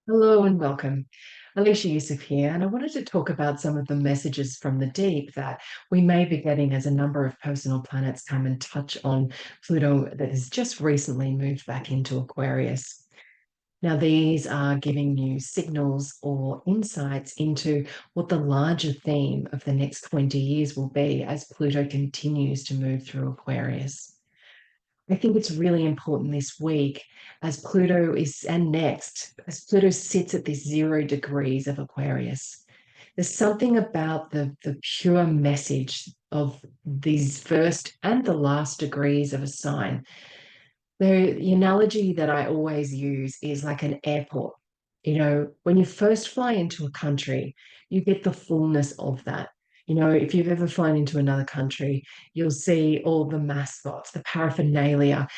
Hello and welcome. Alicia Yusuf here, and I wanted to talk about some of the messages from the deep that we may be getting as a number of personal planets come and touch on Pluto that has just recently moved back into Aquarius. Now, these are giving you signals or insights into what the larger theme of the next 20 years will be as Pluto continues to move through Aquarius. I think it's really important this week as Pluto is, and next, as Pluto sits at this 0 degrees of Aquarius. There's something about the pure message of these first and the last degrees of a sign. The analogy that I always use is like an airport. When you first fly into a country, you get the fullness of that. If you've ever flown into another country, you'll see all the mascots, the paraphernalia,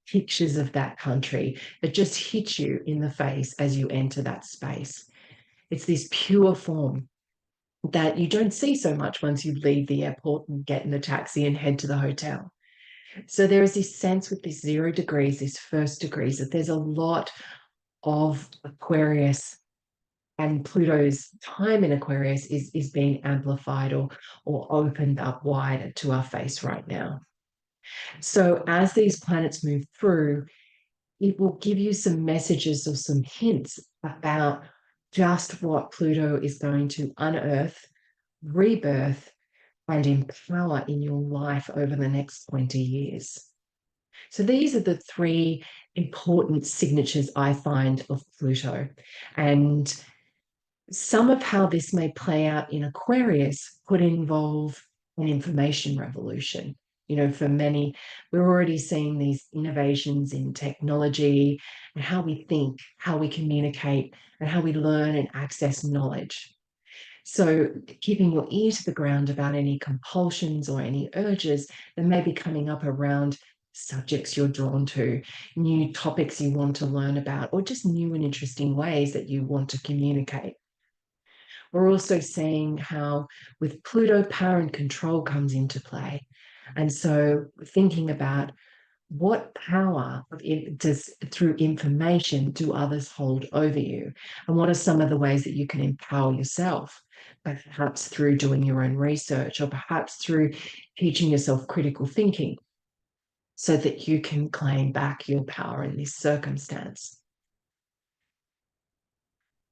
pictures of that country that just hit you in the face as you enter that space. It's this pure form that you don't see so much once you leave the airport and get in the taxi and head to the hotel. So there is this sense with this 0 degrees, this first degrees, that there's a lot of Aquarius and Pluto's time in Aquarius is being amplified or opened up wider to our face right now. So as these planets move through, it will give you some messages or some hints about just what Pluto is going to unearth, rebirth, and empower in your life over the next 20 years. So these are the three important signatures I find of Pluto. And some of how this may play out in Aquarius could involve an information revolution. For many, we're already seeing these innovations in technology and how we think, how we communicate, and how we learn and access knowledge. So, keeping your ear to the ground about any compulsions or any urges that may be coming up around subjects you're drawn to, new topics you want to learn about, or just new and interesting ways that you want to communicate. We're also seeing how, with Pluto, power and control comes into play. And so, thinking about what power does through information do others hold over you? And what are some of the ways that you can empower yourself? Perhaps through doing your own research, or perhaps through teaching yourself critical thinking so that you can claim back your power in this circumstance.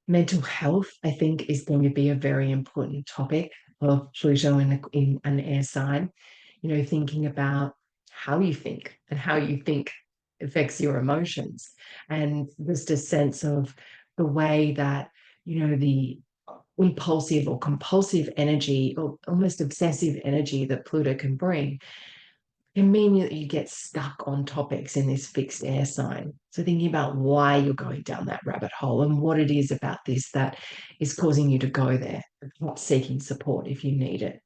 Mental health, I think, is going to be a very important topic of Pluto in an air sign. Thinking about how you think and how you think affects your emotions. And just a sense of the way that, the impulsive or compulsive energy or almost obsessive energy that Pluto can bring can mean that you get stuck on topics in this fixed air sign. So thinking about why you're going down that rabbit hole and what it is about this that is causing you to go there, not seeking support if you need it.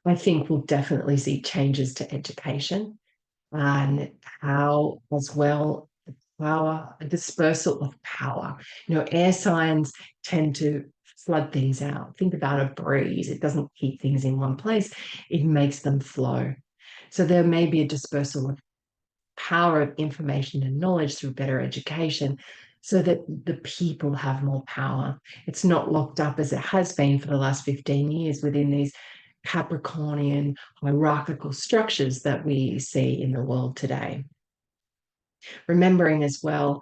I think we'll definitely see changes to education and how, as well, power, a dispersal of power. Air signs tend to flood things out. Think about a breeze. It doesn't keep things in one place, it makes them flow. So there may be a dispersal of power of information and knowledge through better education so that the people have more power. It's not locked up as it has been for the last 15 years within these Capricornian hierarchical structures that we see in the world today. Remembering as well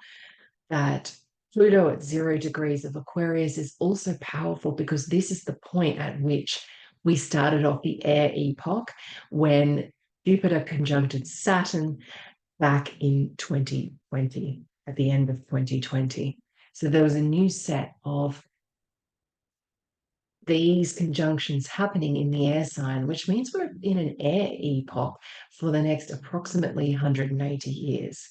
that Pluto at 0 degrees of Aquarius is also powerful because this is the point at which we started off the air epoch when Jupiter conjuncted Saturn back in 2020, at the end of 2020. So there was a new set of these conjunctions happening in the air sign, which means we're in an air epoch for the next approximately 180 years.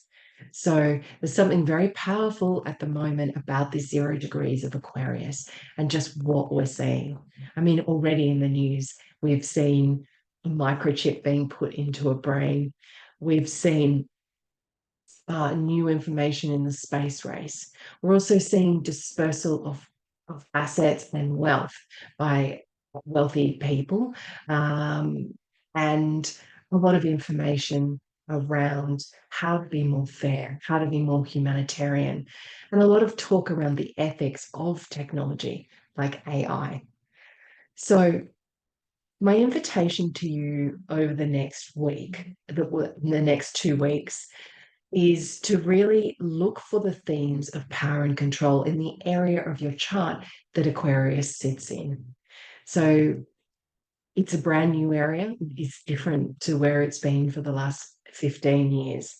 So there's something very powerful at the moment about this 0 degrees of Aquarius and just what we're seeing. I mean, already in the news, we've seen a microchip being put into a brain. We've seen new information in the space race. We're also seeing dispersal of assets and wealth by wealthy people, and a lot of information around how to be more fair, how to be more humanitarian, and a lot of talk around the ethics of technology like AI. So, my invitation to you over the next week, the next 2 weeks, is to really look for the themes of power and control in the area of your chart that Aquarius sits in. So it's a brand new area. It's different to where it's been for the last 15 years.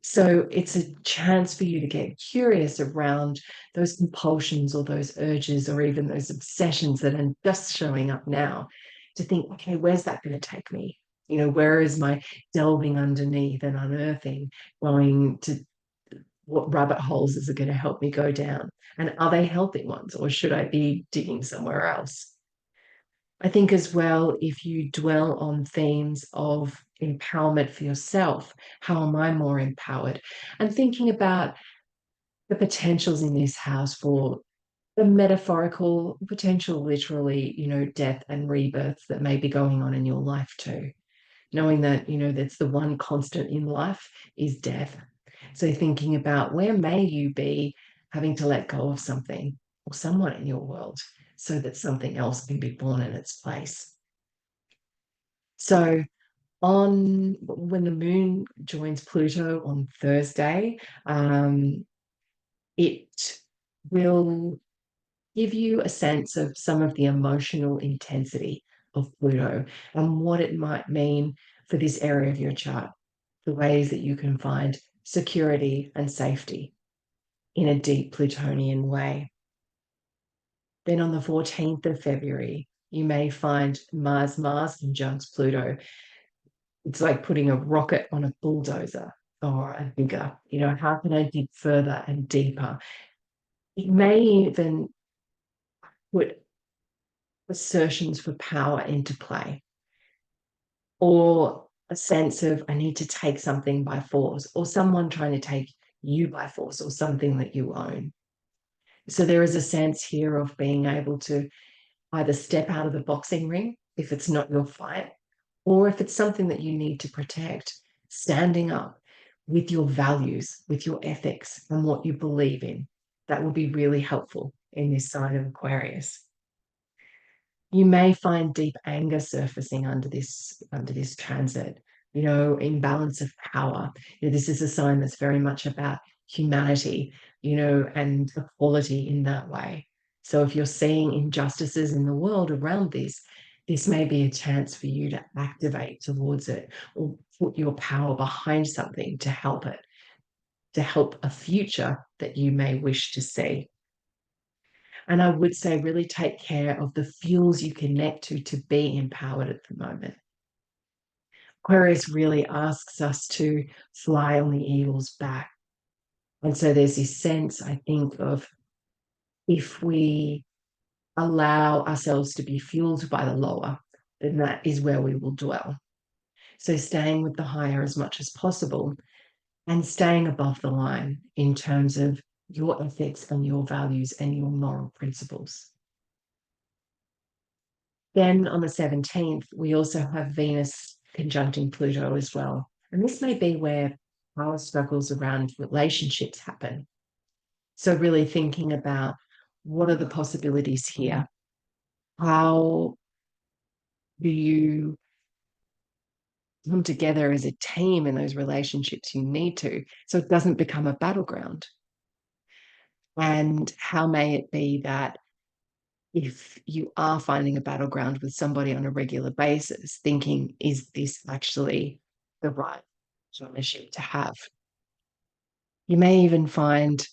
So it's a chance for you to get curious around those compulsions or those urges or even those obsessions that are just showing up now, to think, okay, where's that going to take me? Where is my delving underneath and unearthing going to? What rabbit holes is it going to help me go down? And are they healthy ones, or should I be digging somewhere else? I think as well, if you dwell on themes of empowerment for yourself, how am I more empowered? And thinking about the potentials in this house for the metaphorical potential, literally, death and rebirth that may be going on in your life too. Knowing that, that's the one constant in life is death. So thinking about where may you be having to let go of something or someone in your world so that something else can be born in its place. So on when the moon joins Pluto on Thursday, it will give you a sense of some of the emotional intensity of Pluto and what it might mean for this area of your chart, the ways that you can find security and safety in a deep Plutonian way. Then on the 14th of February, you may find Mars conjuncts Pluto. It's like putting a rocket on a bulldozer or a digger. How can I dig further and deeper? It may even put assertions for power into play, or a sense of I need to take something by force, or someone trying to take you by force, or something that you own. So there is a sense here of being able to either step out of the boxing ring if it's not your fight, or if it's something that you need to protect, standing up with your values, with your ethics, and what you believe in. That will be really helpful in this sign of Aquarius. You may find deep anger surfacing under this transit, imbalance of power. This is a sign that's very much about humanity, and equality in that way. So if you're seeing injustices in the world around this may be a chance for you to activate towards it or put your power behind something to help it, to help a future that you may wish to see. And I would say really take care of the fuels you connect to be empowered at the moment. Aquarius really asks us to fly on the eagle's back. And so there's this sense, I think, of if we allow ourselves to be fueled by the lower, then that is where we will dwell. So staying with the higher as much as possible and staying above the line in terms of your ethics and your values and your moral principles. Then on the 17th, we also have Venus conjuncting Pluto as well. And this may be where power struggles around relationships happen. So really thinking about what are the possibilities here? How do you come together as a team in those relationships you need to, so it doesn't become a battleground? And how may it be that if you are finding a battleground with somebody on a regular basis, thinking, is this actually the right partnership to have? You may even find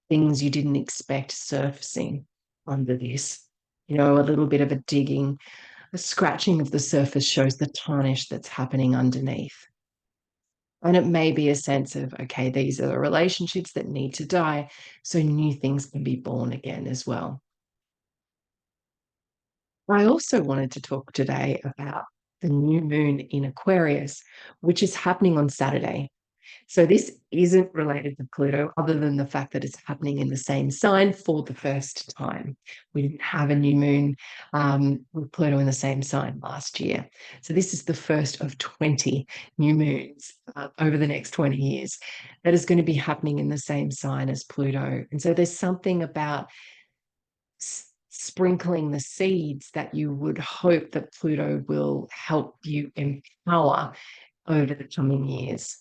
things you didn't expect surfacing under this. A little bit of a digging, a scratching of the surface shows the tarnish that's happening underneath. And it may be a sense of, okay, these are the relationships that need to die so new things can be born again as well. I also wanted to talk today about the new moon in Aquarius, which is happening on Saturday. So this isn't related to Pluto, other than the fact that it's happening in the same sign for the first time. We didn't have a new moon with Pluto in the same sign last year. So this is the first of 20 new moons over the next 20 years that is going to be happening in the same sign as Pluto. And so there's something about sprinkling the seeds that you would hope that Pluto will help you empower over the coming years.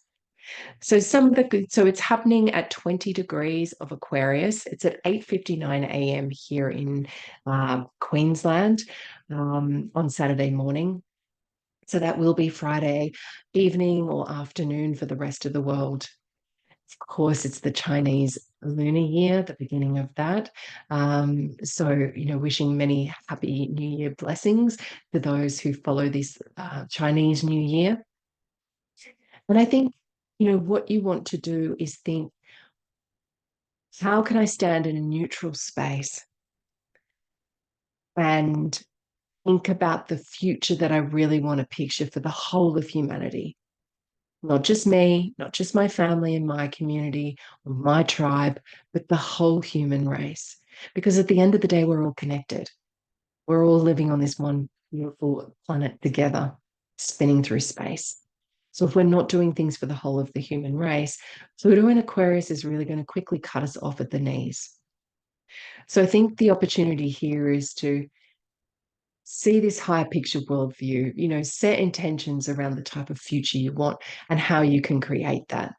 So it's happening at 20 degrees of Aquarius. It's at 8:59 a.m. here in Queensland on Saturday morning. So that will be Friday evening or afternoon for the rest of the world. Of course, it's the Chinese lunar year, the beginning of that. So, wishing many happy New Year blessings to those who follow this Chinese New Year. And I think, what you want to do is think, how can I stand in a neutral space and think about the future that I really want to picture for the whole of humanity? Not just me, not just my family and my community or my tribe, but the whole human race. Because at the end of the day, we're all connected. We're all living on this one beautiful planet together, spinning through space. So if we're not doing things for the whole of the human race, Pluto in Aquarius is really going to quickly cut us off at the knees. So I think the opportunity here is to see this higher picture worldview, set intentions around the type of future you want and how you can create that.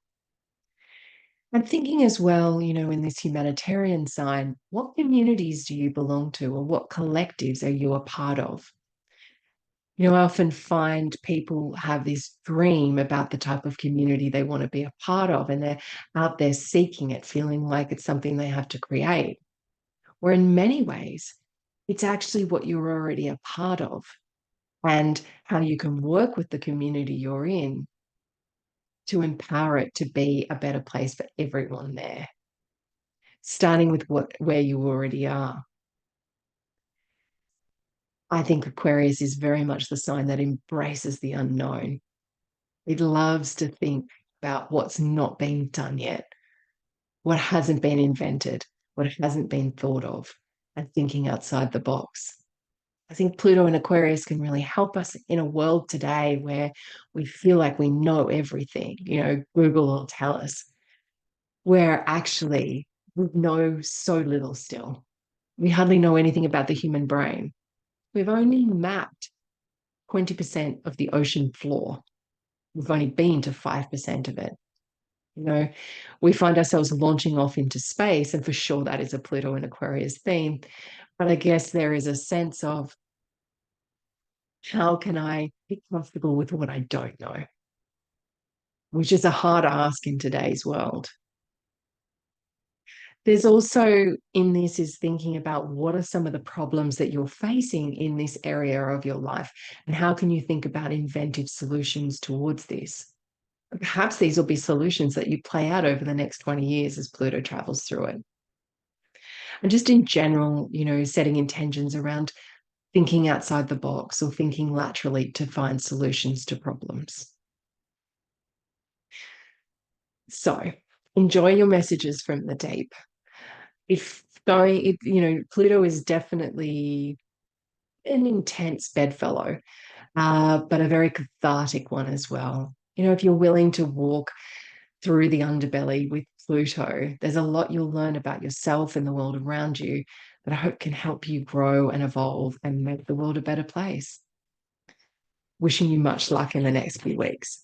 I'm thinking as well, in this humanitarian side, what communities do you belong to, or what collectives are you a part of? I often find people have this dream about the type of community they want to be a part of, and they're out there seeking it, feeling like it's something they have to create. Where in many ways, it's actually what you're already a part of, and how you can work with the community you're in to empower it to be a better place for everyone there, starting with where you already are. I think Aquarius is very much the sign that embraces the unknown. It loves to think about what's not been done yet, what hasn't been invented, what hasn't been thought of, and thinking outside the box. I think Pluto and Aquarius can really help us in a world today where we feel like we know everything. Google will tell us, where actually we know so little still. We hardly know anything about the human brain. We've only mapped 20% of the ocean floor. We've only been to 5% of it. We find ourselves launching off into space, and for sure that is a Pluto and Aquarius theme. But I guess there is a sense of, how can I be comfortable with what I don't know? Which is a hard ask in today's world. There's also in this is thinking about, what are some of the problems that you're facing in this area of your life, and how can you think about inventive solutions towards this? Perhaps these will be solutions that you play out over the next 20 years as Pluto travels through it. And just in general, setting intentions around thinking outside the box or thinking laterally to find solutions to problems. So enjoy your messages from the deep. Pluto is definitely an intense bedfellow, but a very cathartic one as well. If you're willing to walk through the underbelly with Pluto, there's a lot you'll learn about yourself and the world around you that I hope can help you grow and evolve and make the world a better place. Wishing you much luck in the next few weeks.